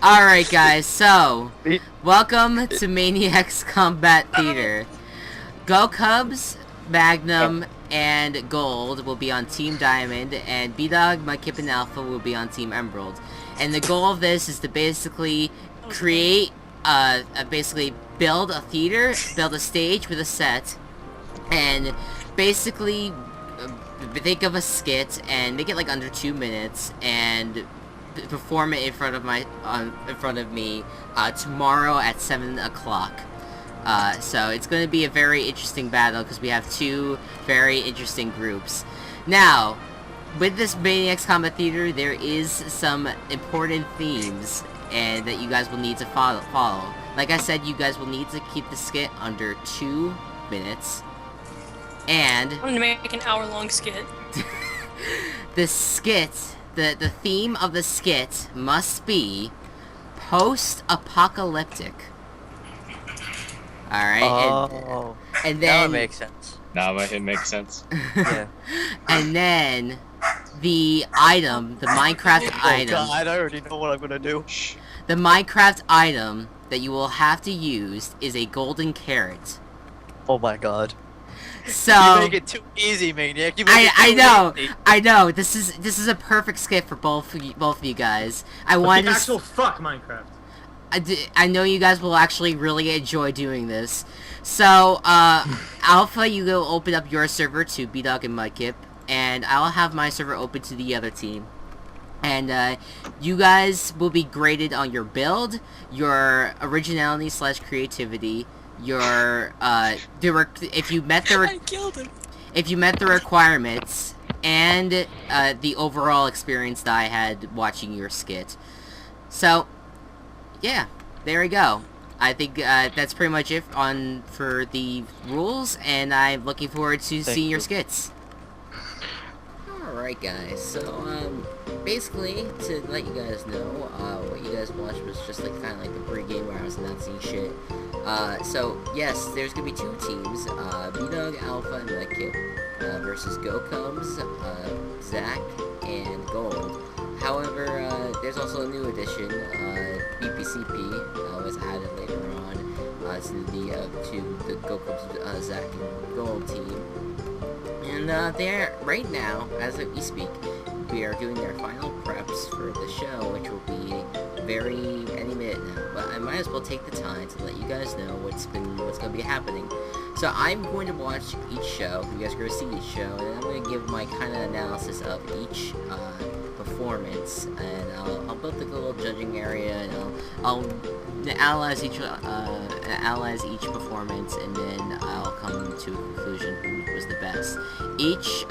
Alright guys, so welcome to Maniac's Combat Theater. Go Cubs, Magnum, and Gold will be on Team Diamond, and B-Dog, Mudkip, and Alpha will be on Team Emerald. And the goal of this is to basically create, basically build a theater, build a stage with a set, and basically think of a skit and make it like under 2 minutes and perform it in front of me tomorrow at 7 o'clock. So it's going to be a very interesting battle because we have two very interesting groups. Now, with this Maniac's Combat Theater, there is some important themes and that you guys will need to follow. Like I said, you guys will need to keep the skit under 2 minutes. And I'm gonna make an hour-long skit. the skit, the theme of the skit must be post-apocalyptic. Alright, and then... Now it makes sense. Now it makes sense. Yeah. And then, the item, the Minecraft item... Oh god, I already know what I'm gonna do. The Minecraft item that you will have to use is a golden carrot. Oh my god. So... You make it too easy, Maniac. You make it too easy. I know. This is a perfect skit for both of you guys. I wanted to... actual fuck Minecraft. I know you guys will actually really enjoy doing this. So, Alpha, you go open up your server to B-Dog and Mudkip, and I'll have my server open to the other team. And, you guys will be graded on your build, your originality / creativity, your, if you met the requirements, and, the overall experience that I had watching your skit. So... yeah, there we go. I think that's pretty much it for the rules, and I'm looking forward to seeing your skits. Alright guys, so basically, to let you guys know, what you guys watched was just like kind of like the pre-game where I was announcing shit. So yes, there's gonna be 2 teams, B-Dog, Alpha, and Mudkip, versus Go Cubs, Zach, and Gold. However, there's also a new addition, BPCP, was added later on, to the Go Cubs, Zach and Gold team. And, they're, right now, as we speak, we are doing their final preps for the show, which will be any minute now. But I might as well take the time to let you guys know what's gonna be happening. So I'm going to watch each show, you guys are gonna see each show, and I'm gonna give my kind of analysis of each, performance, and I'll build like a little judging area, and I'll analyze each performance, and then I'll come to a conclusion who was the best. Each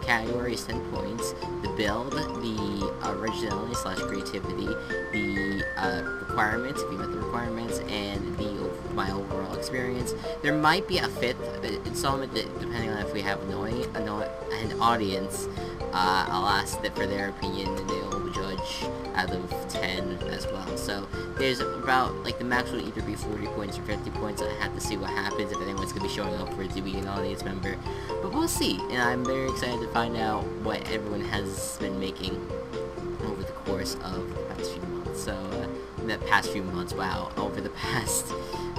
category is 10 points. The build, the originality / creativity, the requirements, if you met the requirements, and my overall experience. There might be a 5th installment depending on if we have an audience. I'll ask them for their opinion, and they'll judge out of 10 as well. So there's about, like, the max will either be 40 points or 50 points. I have to see what happens if anyone's gonna be showing up for it to be an audience member. But we'll see, and I'm very excited to find out what everyone has been making over the course of the past few months. So, the past few months, wow, over the past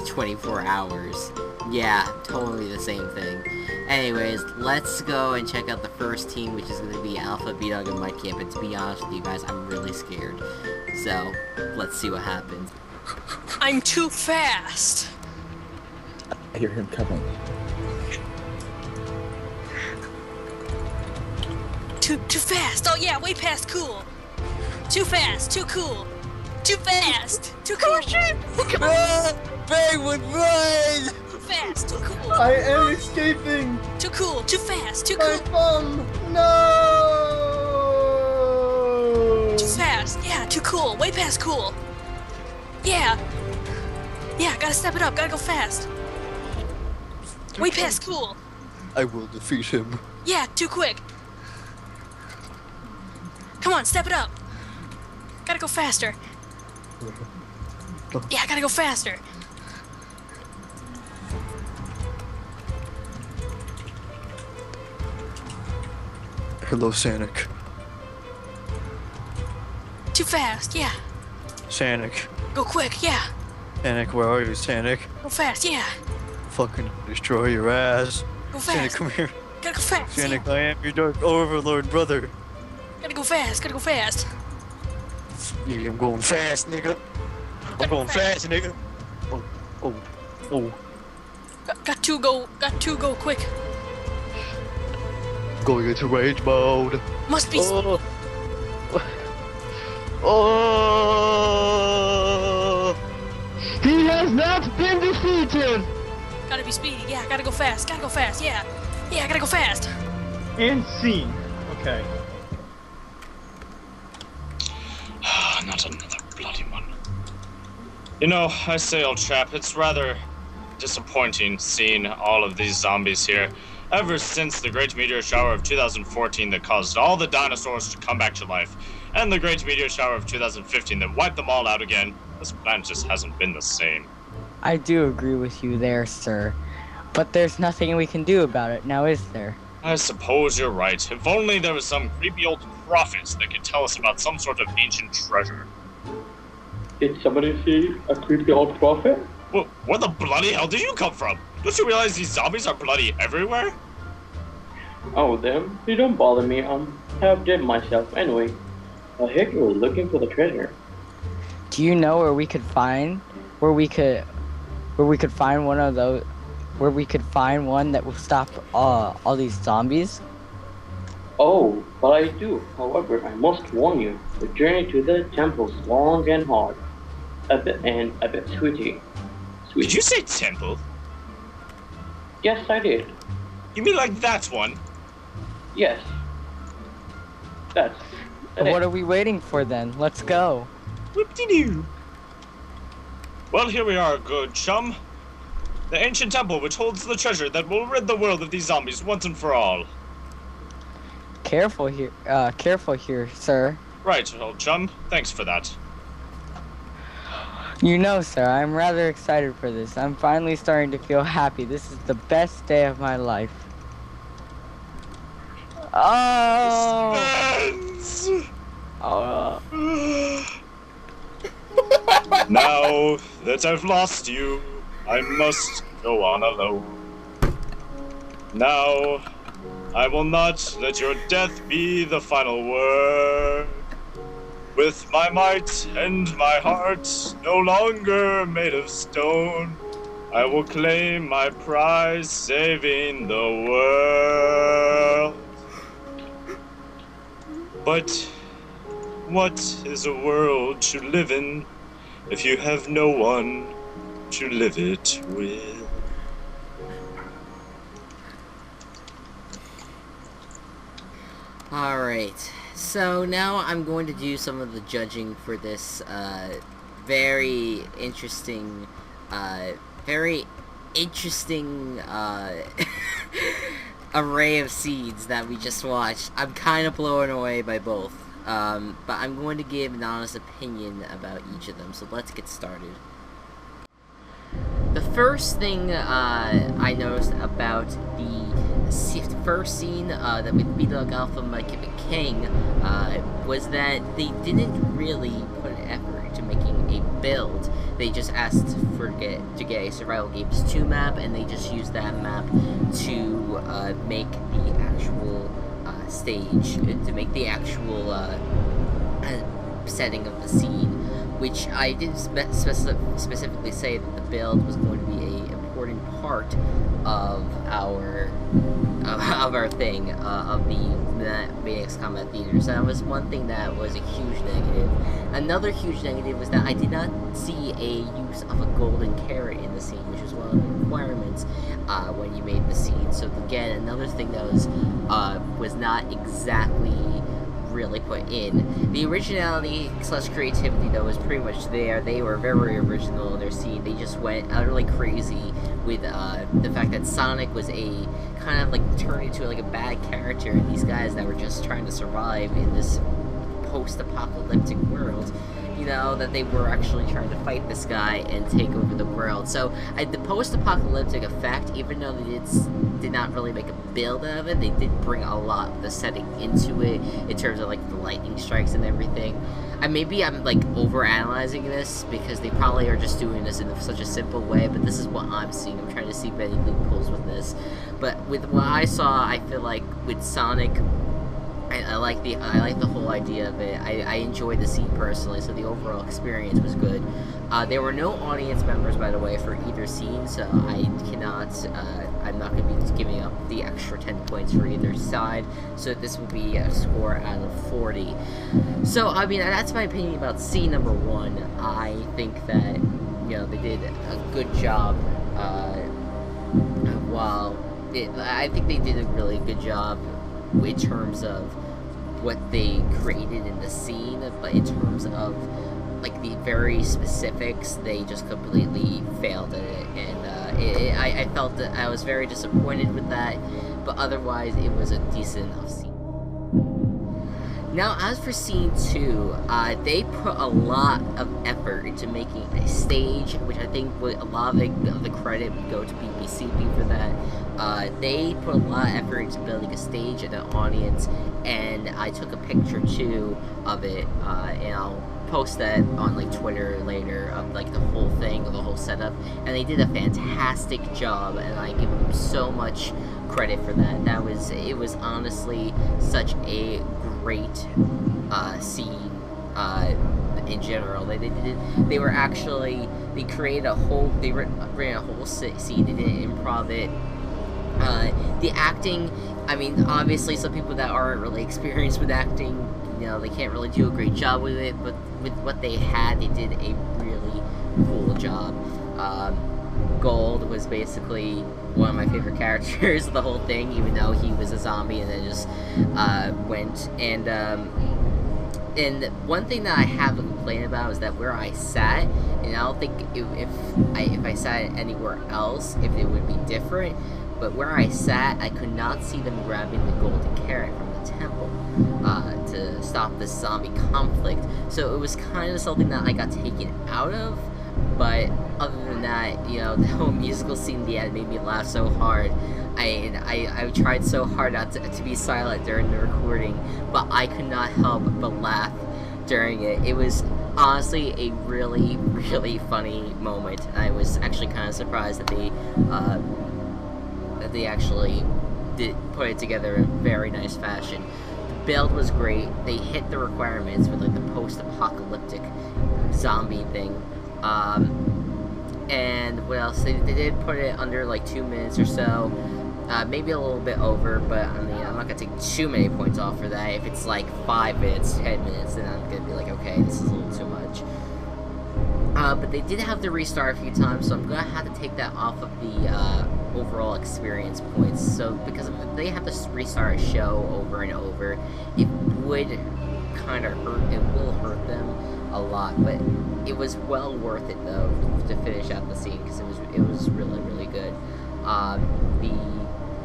24 hours. Yeah, totally the same thing. Anyways, let's go and check out the first team, which is going to be Alpha, B-Dog, and Mudkip. And to be honest with you guys, I'm really scared. So, let's see what happens. I'm too fast! I hear him coming. Too fast! Oh yeah, way past cool! Too fast, too cool! Too fast! Too cool! Oh shit! Run! Penguin, run! Too fast, too cool! I am escaping! Too cool, too fast, too My cool! bum! No! Too fast, yeah, too cool, way past cool! Yeah! Yeah, gotta step it up, gotta go fast! Way past cool! I will defeat him. Yeah, too quick! Come on, step it up! Gotta go faster! Yeah, gotta go faster! Hello, Sonic. Too fast, yeah. Sonic. Go quick, yeah. Sonic, where are you, Sonic? Go fast, yeah. Fucking destroy your ass. Go Sonic, fast. come here. Gotta go fast. Sonic, Yeah. I am your dark overlord brother. Gotta go fast. Gotta go fast. Yeah, I'm going fast, nigga. I'm going fast, nigga. Oh. Got to go. Got to go quick. Going into rage mode. Must be. Oh. Oh. He has not been defeated! Gotta be speedy. Yeah. Gotta go fast. Gotta go fast. Yeah. Yeah. Gotta go fast. And scene. Okay. Not another bloody one. You know, I say, old chap, it's rather disappointing seeing all of these zombies here. Ever since the Great Meteor Shower of 2014 that caused all the dinosaurs to come back to life, and the Great Meteor Shower of 2015 that wiped them all out again, this planet just hasn't been the same. I do agree with you there, sir. But there's nothing we can do about it, now is there? I suppose you're right. If only there was some creepy old prophet that could tell us about some sort of ancient treasure. Did somebody see a creepy old prophet? Well, where the bloody hell did you come from? Don't you realize these zombies are bloody everywhere? Oh, them? You don't bother me. Half dead myself. Anyway, I heard you were looking for the treasure. Do you know where we could find one of those, where we could find one that will stop all these zombies? Oh, but I do. However, I must warn you, the journey to the temple's long and hard. A bit sweetie. Did you say temple? Yes, I did. You mean like that one? Yes. That's What are we waiting for then? Let's go. Whoop-de-doo. Well, here we are, good chum. The ancient temple which holds the treasure that will rid the world of these zombies once and for all. Careful here, sir. Right, old chum. Thanks for that. You know, sir, I'm rather excited for this. I'm finally starting to feel happy. This is the best day of my life. Oh! Suspense! Oh. Now that I've lost you, I must go on alone. Now, I will not let your death be the final word. With my might and my heart no longer made of stone, I will claim my prize, saving the world. But what is a world to live in if you have no one to live it with? Alright, so now I'm going to do some of the judging for this very interesting array of seeds that we just watched. I'm kind of blown away by both, but I'm going to give an honest opinion about each of them, so let's get started. The first thing I noticed about the first scene that we beat up Alpha Mike King was that they didn't really put an effort into making a build. They just asked to get a Survival Games 2 map, and they just used that map to make the actual stage, to make the actual setting of the scene, which I didn't specifically say that the build was going to be an important part of our thing, of the Maniac's Combat Theater. So that was one thing that was a huge negative. Another huge negative was that I did not see a use of a golden carrot in the scene, which was one of the requirements when you made the scene. So again, another thing that was not exactly really put in. The originality / creativity though was pretty much there. They were very original in their scene. They just went utterly crazy with the fact that Sonic was a kind of like turned into like a bad character, and these guys that were just trying to survive in this post-apocalyptic world you know, that they were actually trying to fight this guy and take over the world. So the post-apocalyptic effect, even though they did not really make a build out of it, they did bring a lot of the setting into it in terms of like the lightning strikes and everything. Maybe I'm like overanalyzing this because they probably are just doing this in such a simple way, but this is what I'm seeing. I'm trying to see many loopholes with this. But with what I saw, I feel like with Sonic, I like the whole idea of it. I enjoyed the scene personally, so the overall experience was good. There were no audience members, by the way, for either scene, so I'm not going to be giving up the extra 10 points for either side, so this will be a score out of 40. So, I mean, that's my opinion about scene number 1. I think that, you know, they did a good job, I think they did a really good job in terms of what they created in the scene, but in terms of like the very specifics, they just completely failed at it, and I felt that I was very disappointed with that, but otherwise it was a decent enough scene. Now, as for scene 2, they put a lot of effort into making a stage, which I think a lot of the credit would go to BPCP for that. They put a lot of effort into building a stage and an audience, and I took a picture too of it, and I'll post that on like Twitter later of like the whole thing, the whole setup, and they did a fantastic job, and I give them so much credit for that. It was honestly such a great scene in general. They created a whole, they ran a whole scene, they didn't improv it. The acting, I mean, obviously some people that aren't really experienced with acting, you know, they can't really do a great job with it, but with what they had, they did a really cool job. Gold was basically one of my favorite characters of the whole thing, even though he was a zombie and then just went. And one thing that I have a complaint about is that where I sat, and I don't think if I sat anywhere else, if it would be different, but where I sat, I could not see them grabbing the golden carrot from the temple to stop this zombie conflict. So it was kind of something that I got taken out of. But other than that, you know, the whole musical scene at the end made me laugh so hard. I tried so hard not to be silent during the recording, but I could not help but laugh during it. It was honestly a really, really funny moment. I was actually kind of surprised that they actually did put it together in a very nice fashion. The build was great. They hit the requirements with like the post-apocalyptic zombie thing. And what else? They did put it under like 2 minutes or so, maybe a little bit over, but I mean, I'm not gonna take too many points off for that. If it's like 5 minutes, 10 minutes, then I'm gonna be like, okay, this is a little too much. But they did have to restart a few times, so I'm gonna have to take that off of the overall experience points. So because if they have to restart a show over and over, it would kind of hurt. It will hurt them a lot, but it was well worth it though to finish out the scene because it was really, really good.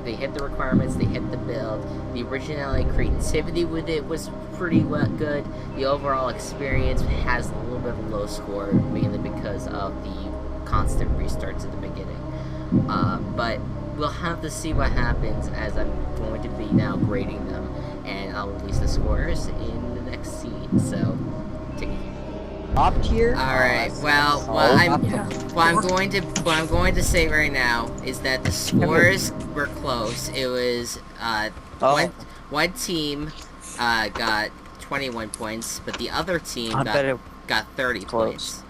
They hit the requirements, they hit the build, the originality, creativity with it was pretty good. The overall experience has a little bit of a low score, mainly because of the constant restarts at the beginning. But we'll have to see what happens as I'm going to be now grading them, and I'll release the scores in the next scene. So, take it easy. Top tier. All right. What I'm going to say right now is that the scores were close. It was one team got 21 points, but the other team got 30 points.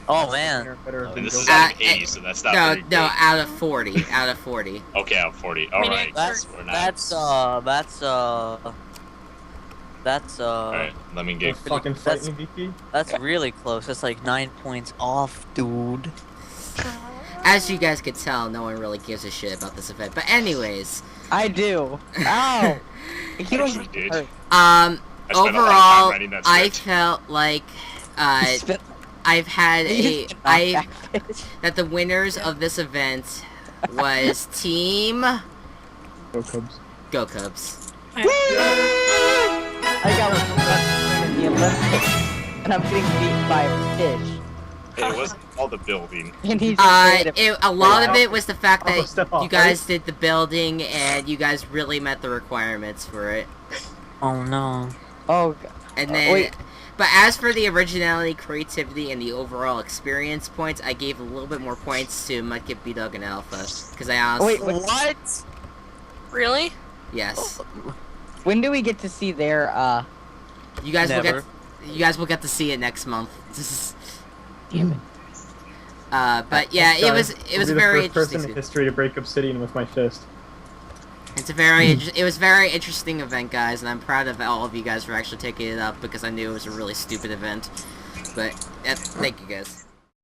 Oh man. This is out of 80, so that's not very good. No, out of 40. Out of 40. Okay, out of 40. All right. That's Alright, let me get fucking fighting MVP. That's really close. That's like 9 points off, dude. As you guys could tell, no one really gives a shit about this event. But anyways, I do. Ow. Actually, dude. Overall, I felt like I've had that the winners of this event was Team Go Cubs. Go Cubs. I got one in the Olympics. and I'm getting beaten by a fish. It wasn't all the building. And he's afraid of a lot of it was the fact Oh, that step off, you guys did the building and you guys really met the requirements for it. Oh no. Oh, And then, wait. but as for the originality, creativity, and the overall experience points, I gave a little bit more points to Mudkip, B-Dog, and Alpha. Because I honestly... Wait, What? Really? Yes. when do we get to see their, You guys will Never. get... You guys will get to see it next month. Damn it. But yeah, it was I'll be very the first person interesting. in history to break Obsidian with my fist. It's a very it was a very interesting event, guys, and I'm proud of all of you guys for actually taking it up because I knew it was a really stupid event. But thank you guys.